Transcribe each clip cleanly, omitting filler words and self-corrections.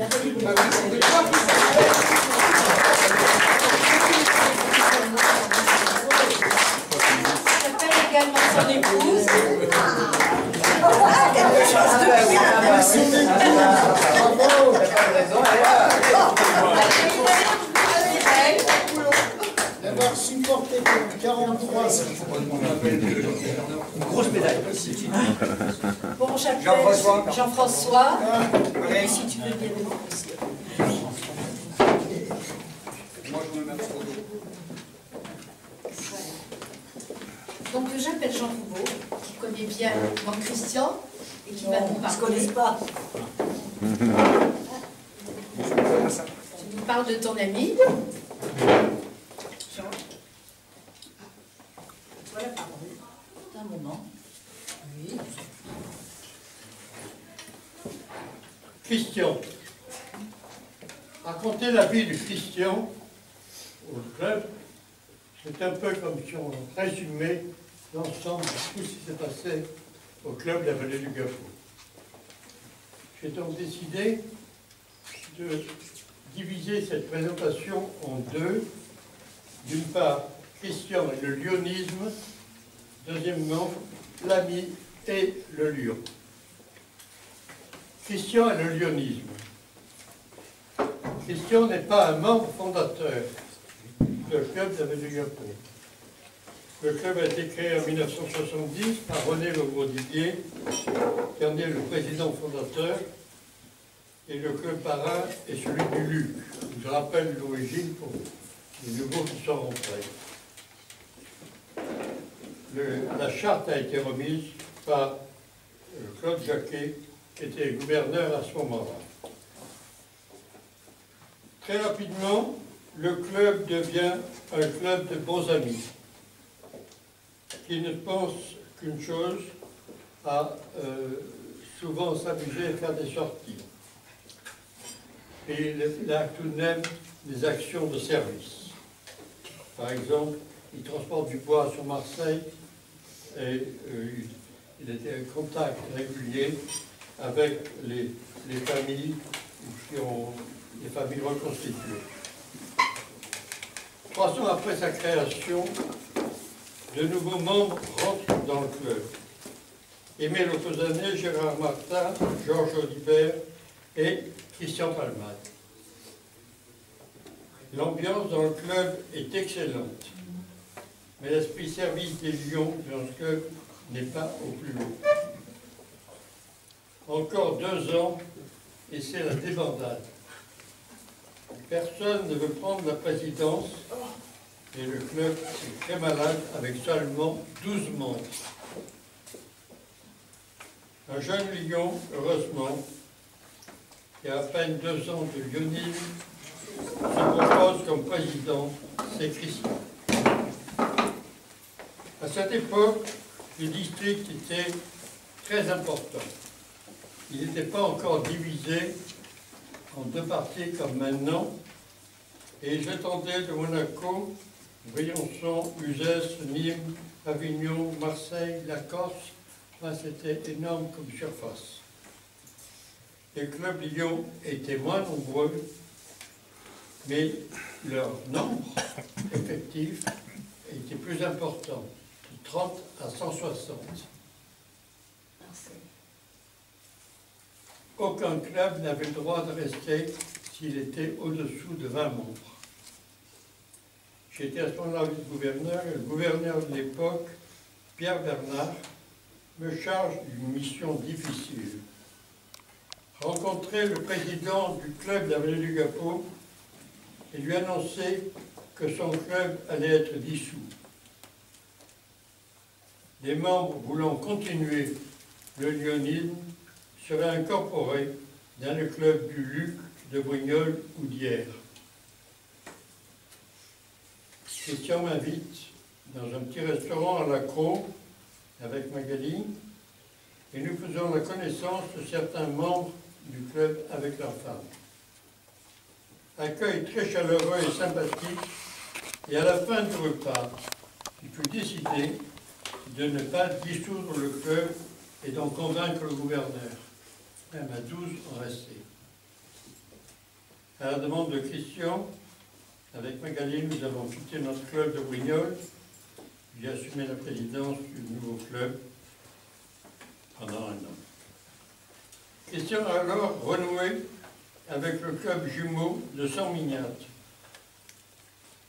J'appelle également son épouse. D'avoir supporté 43 ans. Une grosse médaille. Bon, j'appelle Jean-François. Et si tu veux bien le voir aussi. Donc j'appelle Jean Roubaud, qui connaît bien mon Christian, et qui va nous parler. Je ne connais pas. Tu nous parles de ton ami. Jean. Voilà, parole. Un moment. Oui. Christian. Raconter la vie de Christian au club, c'est un peu comme si on résumait l'ensemble de tout ce qui s'est passé au club de la Vallée du Gapot. J'ai donc décidé de diviser cette présentation en deux. D'une part, Christian et le lyonisme. Deuxièmement, l'ami et le lion. Christian et le lyonisme. Christian n'est pas un membre fondateur du club de la Vallée du Gapot. Le club a été créé en 1970 par René Legrodidier, qui en est le président fondateur, et le club parrain est celui du Luc. Je rappelle l'origine pour les nouveaux qui sont rentrés. La charte a été remise par Claude Jacquet, qui était gouverneur à ce moment-là. Très rapidement, le club devient un club de bons amis, qui ne pense qu'une chose, à souvent s'amuser et faire des sorties. Et il a tout de même des actions de service. Par exemple, il transporte du bois sur Marseille et il était en contact régulier avec les familles qui ont des familles reconstituées. 3 ans après sa création, de nouveaux membres rentrent dans le club. Aimé Locosanet, Gérard Martin, Georges Audibert et Christian Palmade. L'ambiance dans le club est excellente, mais l'esprit service des Lions dans le club n'est pas au plus haut. Encore 2 ans et c'est la débandade. Personne ne veut prendre la présidence et le club est très malade avec seulement 12 membres. Un jeune lion, heureusement, qui a à peine 2 ans de lyonisme, se propose comme président, c'est Christian. À cette époque, le district était très important. Il n'était pas encore divisé en 2 parties comme maintenant, et j'attendais de Monaco, Briançon, Uzès, Nîmes, Avignon, Marseille, la Corse. Enfin, c'était énorme comme surface. Les clubs Lyon étaient moins nombreux, mais leur nombre effectif était plus important, de 30 à 160. Aucun club n'avait le droit de rester s'il était au-dessous de 20 membres. J'étais à ce moment-là vice-gouverneur, et le gouverneur de l'époque, Pierre Bernard, me charge d'une mission difficile. Rencontrer le président du club de la Vallée du Gapot et lui annoncer que son club allait être dissous. Les membres voulant continuer le lyonisme seraient incorporés dans le club du Luc, de Brignoles ou d'Hyères. Christian m'invite dans un petit restaurant à la Crau avec Magali et nous faisons la connaissance de certains membres du club avec leurs femmes. Accueil très chaleureux et sympathique, et à la fin du repas, il fut décidé de ne pas dissoudre le club et d'en convaincre le gouverneur, même à 12 en rester. À la demande de Christian, avec Magali, nous avons quitté notre club de Brignoles. J'ai assumé la présidence du nouveau club pendant un an. Christian a alors renoué avec le club jumeau de Saint-Mignac.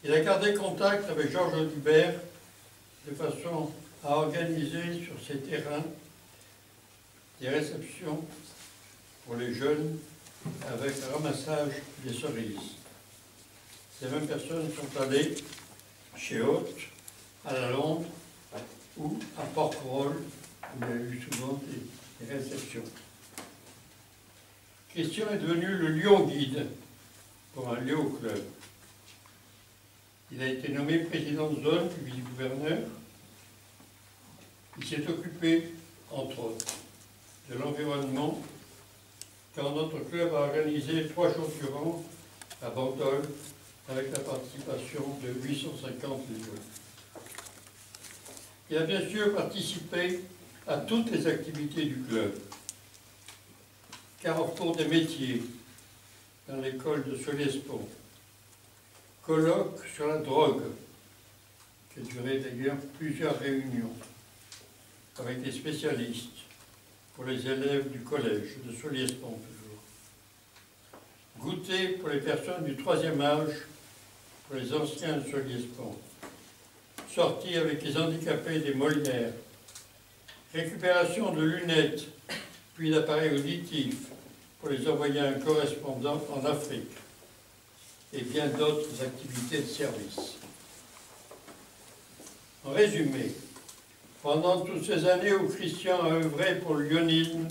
Il a gardé contact avec Georges Audibert de façon à organiser sur ces terrains des réceptions pour les jeunes avec le ramassage des cerises. Ces mêmes personnes sont allées chez Haute, à la Londe ou à Porquerolles, où il y a eu souvent des réceptions. Christian est devenu le lion guide pour un Léo Club. Il a été nommé président de zone puis vice-gouverneur. Il s'est occupé, entre autres, de l'environnement, quand notre club a organisé 3 jours durant à Bandol avec la participation de 850 jeunes. Il a bien sûr participé à toutes les activités du club. Carrefour des métiers dans l'école de Solespont, colloque sur la drogue, qui a duré d'ailleurs plusieurs réunions avec des spécialistes pour les élèves du collège de Solespont toujours. Goûter pour les personnes du 3e âge, pour les anciens de Solespont. Sortie avec les handicapés des Molières. Récupération de lunettes, puis d'appareils auditifs pour les envoyer à un correspondant en Afrique. Et bien d'autres activités de service. En résumé, pendant toutes ces années où Christian a œuvré pour le lyonisme,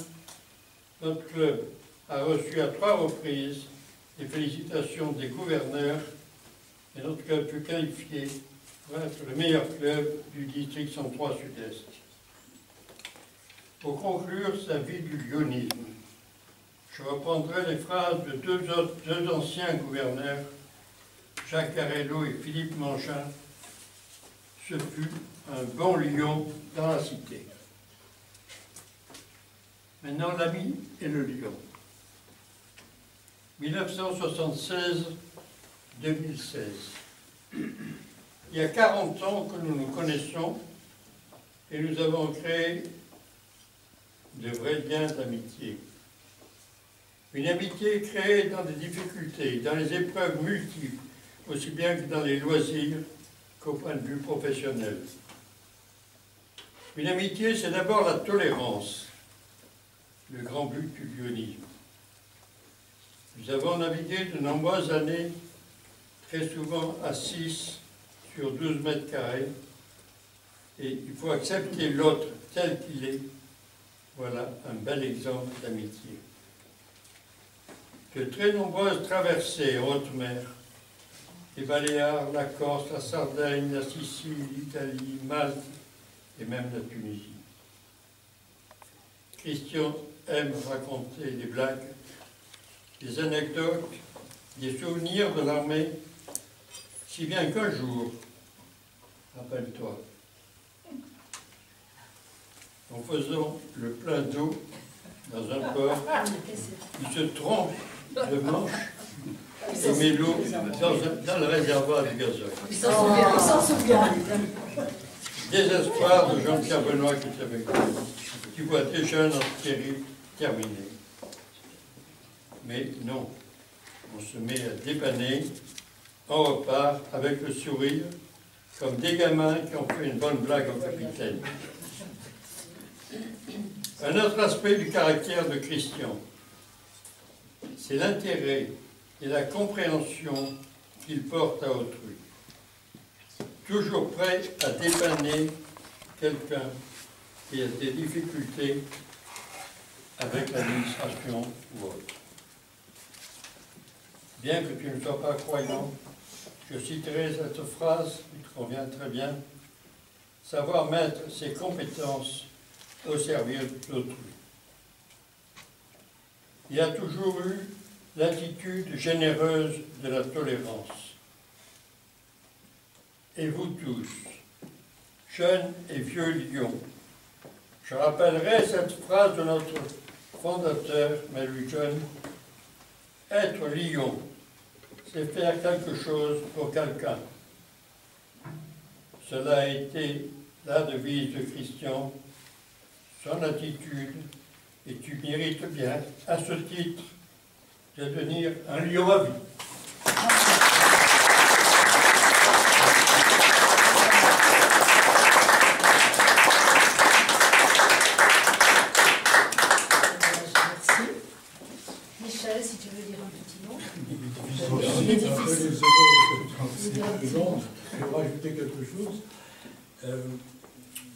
notre club a reçu à 3 reprises les félicitations des gouverneurs et notre club fut qualifié pour être le meilleur club du district 103 Sud-Est. Pour conclure sa vie du lyonisme, je reprendrai les phrases de deux anciens gouverneurs, Jacques Carrello et Philippe Manchin. Ce fut un bon lion dans la cité. Maintenant, l'ami et le lion. 1976-2016. Il y a 40 ans que nous nous connaissons et nous avons créé de vrais liens d'amitié. Une amitié créée dans des difficultés, dans les épreuves multiples, aussi bien que dans les loisirs qu'au point de vue professionnel. Une amitié, c'est d'abord la tolérance, le grand but du lyonisme. Nous avons navigué de nombreuses années, très souvent à 6 sur 12 mètres carrés, et il faut accepter l'autre tel qu'il est. Voilà un bel exemple d'amitié. De très nombreuses traversées en haute mer, les Baléares, la Corse, la Sardaigne, la Sicile, l'Italie, Malte et même la Tunisie. Christian aime raconter des blagues, des anecdotes, des souvenirs de l'armée, si bien qu'un jour, rappelle-toi, en faisant le plein d'eau dans un port, il se trompe de manche et met l'eau dans le réservoir du gazole. Il s'en souvient. Désespoir de Jean-Pierre Benoît qui est avec nous, qui voit déjà notre série terminée. Mais non, on se met à dépanner, on repart avec le sourire, comme des gamins qui ont fait une bonne blague au capitaine. Un autre aspect du caractère de Christian, c'est l'intérêt et la compréhension qu'il porte à autrui. Toujours prêt à dépanner quelqu'un qui a des difficultés avec l'administration ou autre. Bien que tu ne sois pas croyant, je citerai cette phrase qui te convient très bien. Savoir mettre ses compétences au service d'autrui. Il y a toujours eu l'attitude généreuse de la tolérance. Et vous tous, jeunes et vieux lions, je rappellerai cette phrase de notre fondateur, mais lui jeune, être lion, c'est faire quelque chose pour quelqu'un. Cela a été la devise de Christian, son attitude, et tu mérites bien, à ce titre, de devenir un lion à vie. Merci. Michel, si tu veux dire un petit mot. Il est difficile. Je vais rajouter quelque chose.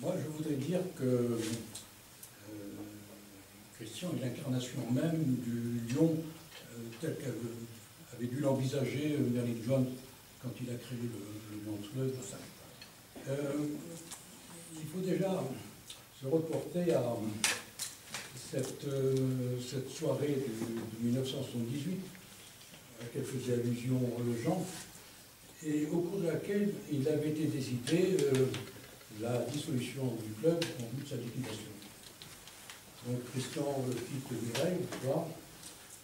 Moi, je voudrais dire que Christian est l'incarnation même du lion tel qu'avait dû l'envisager Merlin Jones quand il a créé le Lions Club. Il faut déjà se reporter à cette soirée de 1978 à laquelle faisait allusion Jean, et au cours de laquelle il avait été décidé la dissolution du club en vue de sa liquidation. Donc Christian quitte Mireille, tu vois,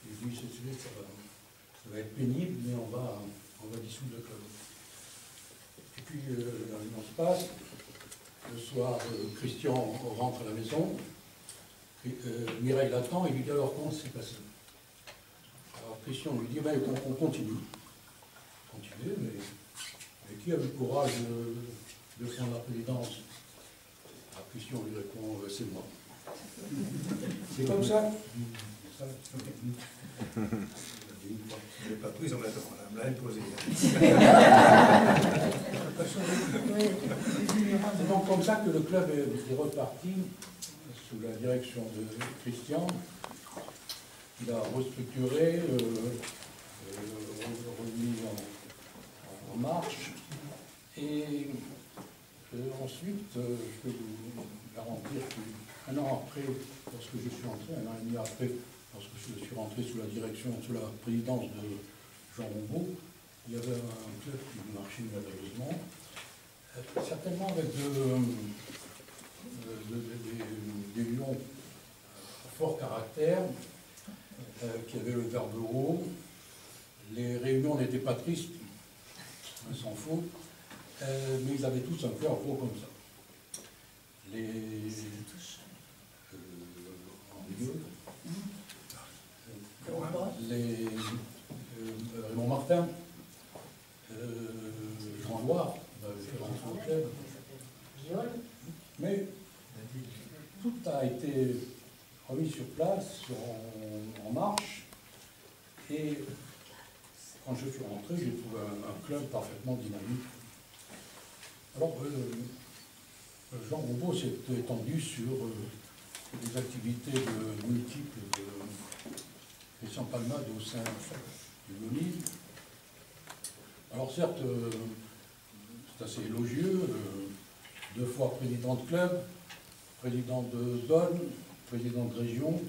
et dit ça va être pénible, mais on va dissoudre le club. Et puis on se passe. Le soir, Christian rentre à la maison. Mireille l'attend et lui dit alors comment ça s'est passé. Alors Christian lui dit ben, on continue. Continuer, mais qui a eu le courage de prendre la présidence? Alors Christian lui répond c'est moi. C'est comme ça. Je l'ai pas prise, on me l'a imposée. C'est donc comme ça que le club est reparti sous la direction de Christian. Il a restructuré, remis en marche. Et ensuite, je peux vous garantir qu'un an après, lorsque je suis entré, un an et demi après, lorsque je suis rentré sous la direction, sous la présidence de Jean Rombaud, il y avait un club qui marchait merveilleusement, certainement avec des lions à fort caractère, qui avaient le verbe haut. Les réunions n'étaient pas tristes, on s'en fout, mais ils avaient tous un cœur gros comme ça. Raymond Martin, Jean Loire, fait rentrer au club. Mais tout a été remis sur place, en marche, et quand je suis rentré, j'ai trouvé un club parfaitement dynamique. Alors, Jean Rombaud s'est étendu sur des activités multiples de Christian Palmade au sein du Loni. Alors certes, c'est assez élogieux, 2 fois président de club, président de zone, président de région,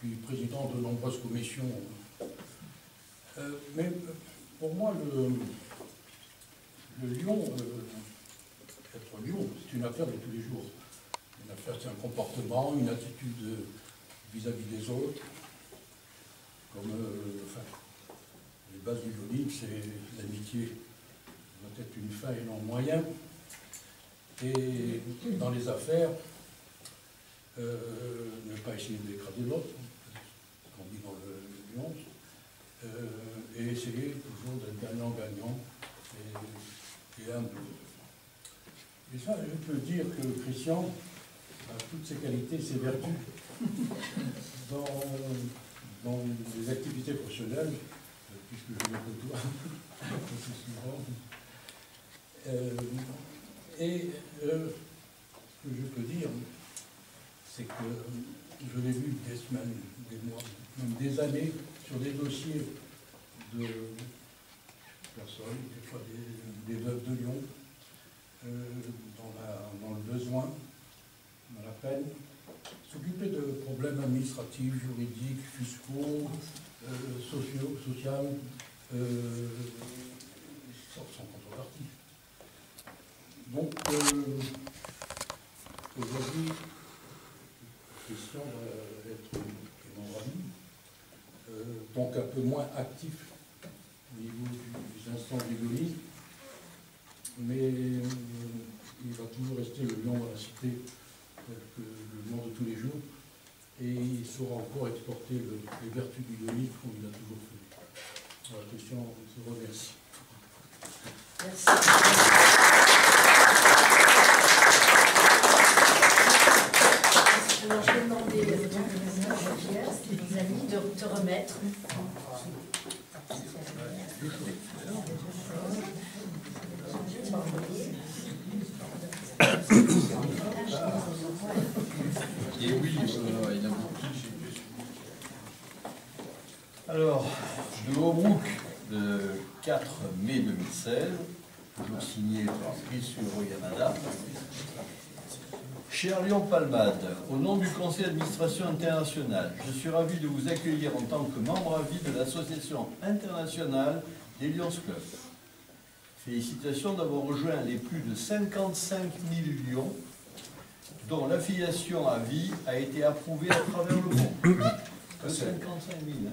puis président de nombreuses commissions. Mais pour moi, le lion, être lion, c'est une affaire de tous les jours. Une affaire, c'est un comportement, une attitude vis-à-vis des autres. Comme, les bases du Loni, c'est l'amitié doit être une fin et non un moyen. Et dans les affaires, ne pas essayer d'écraser l'autre, ce qu'on dit dans le lion, et essayer toujours d'être gagnant-gagnant et humble. Et ça, je peux dire que Christian a toutes ses qualités, ses vertus dans les activités professionnelles, puisque je le côtoie assez souvent. Et ce que je peux dire, c'est que je l'ai vu des semaines, des mois, même des années, sur des dossiers de personnes, des fois des veuves de Lyon, dans le besoin, dans la peine, s'occuper de problèmes administratifs, juridiques, fiscaux, sociaux, sans contrepartie. Donc, aujourd'hui, Christian va être mon ami, donc un peu moins actif au niveau du centre d'Égolie, mais il va toujours rester le lion dans la cité, le lion de tous les jours, et il saura encore exporter les vertus du Golie comme il a toujours fait. Voilà, Christian, je vous remercie. Merci. Alors, je vais demander à Pierre, mes amis, de te remettre. Et oui, il a beaucoup. Alors, de Hobrook, le 4 mai 2016, toujours signé par Ritsuhiro Yamada. Cher Lyon Palmade, au nom du Conseil d'administration international, je suis ravi de vous accueillir en tant que membre à vie de l'Association internationale des Lions Club. Félicitations d'avoir rejoint les plus de 55 000 lions dont l'affiliation à vie a été approuvée à travers le monde. 55 000, hein,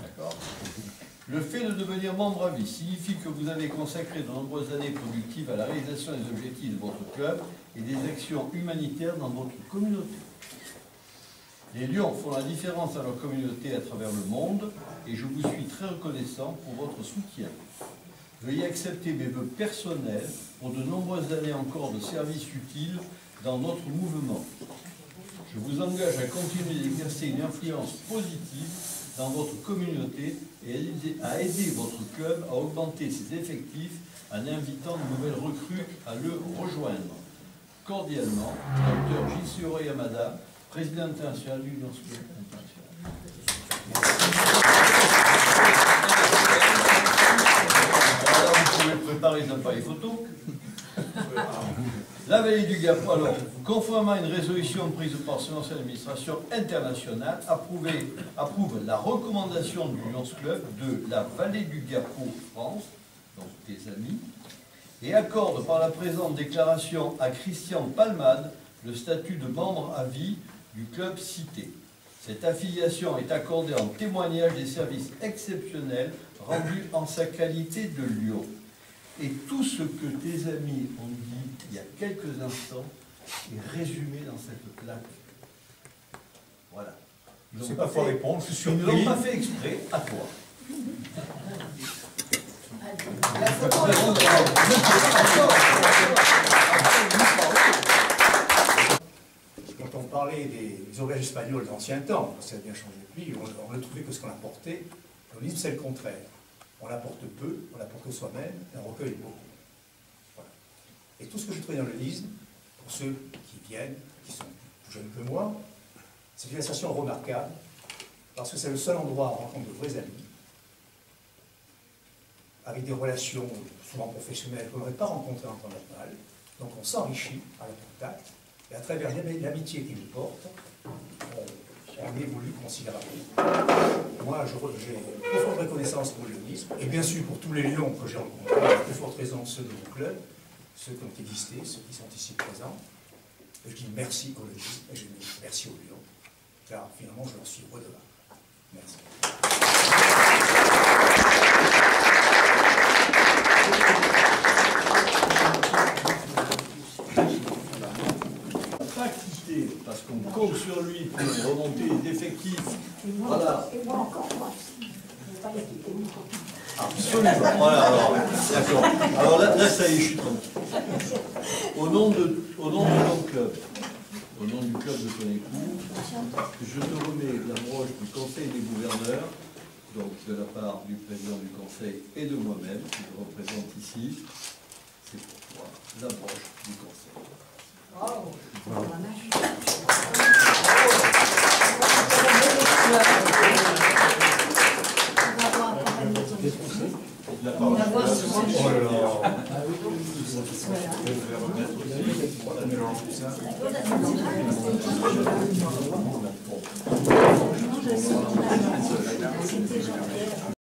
d'accord. Le fait de devenir membre à vie signifie que vous avez consacré de nombreuses années productives à la réalisation des objectifs de votre club et des actions humanitaires dans votre communauté. Les Lions font la différence dans leur communauté à travers le monde et je vous suis très reconnaissant pour votre soutien. Veuillez accepter mes vœux personnels pour de nombreuses années encore de services utiles dans notre mouvement. Je vous engage à continuer d'exercer une influence positive dans votre communauté et à aider votre club à augmenter ses effectifs en invitant de nouvelles recrues à le rejoindre. Cordialement, Dr Ritsuhiro Yamada, président international du Lions Club International. Alors, vous pouvez préparer les appareils photo. La vallée du Gapon, alors, conformément à une résolution prise par ce conseil d'administration international, approuve la recommandation du Lions Club de la vallée du Gapon France, donc des amis, et accorde par la présente déclaration à Christian Palmade le statut de membre à vie du club cité. Cette affiliation est accordée en témoignage des services exceptionnels rendus en sa qualité de lion. Et tout ce que tes amis ont dit il y a quelques instants est résumé dans cette plaque. Voilà. Je ne sais pas quoi répondre, je suis Ils ne surpris. l'ont pas fait exprès, à toi. Quand on parlait des ouvriers espagnols d'ancien temps, ça a bien changé depuis, on ne trouvait que ce qu'on apportait. Le livre, c'est le contraire. On apporte peu, on apporte soi-même, et on recueille beaucoup. Voilà. Et tout ce que je trouve dans le livre, pour ceux qui viennent, qui sont plus jeunes que moi, c'est une association remarquable, parce que c'est le seul endroit où on rencontre de vrais amis, avec des relations souvent professionnelles qu'on n'aurait pas rencontrées en temps normal. Donc on s'enrichit à la contact, et à travers l'amitié qu'ils nous portent, on évolue considérablement. Moi, j'ai profonde reconnaissance pour le ministre, et bien sûr pour tous les lions que j'ai rencontrés, avec de fortes raisons ceux de mon club, ceux qui ont existé, ceux qui sont ici présents. Et je dis merci au ministre, et je dis merci aux lions, car finalement je leur suis redevable. Merci. Pas quitter, parce qu'on compte sur lui pour remonter les effectifs. Voilà. Et moi encore, moi. Je ne veux pas les quitter. Absolument. Voilà, alors, d'accord. Alors là, ça y est, je suis tranquille. Au nom de ton club, au nom du club de Conécourt, je te remets la broche du Conseil des gouverneurs, donc de la part du président du Conseil et de moi-même, qui le représente ici. C'est pour toi, la broche du Conseil. La parole est à moi. Oh là là. C'était Jean-Pierre.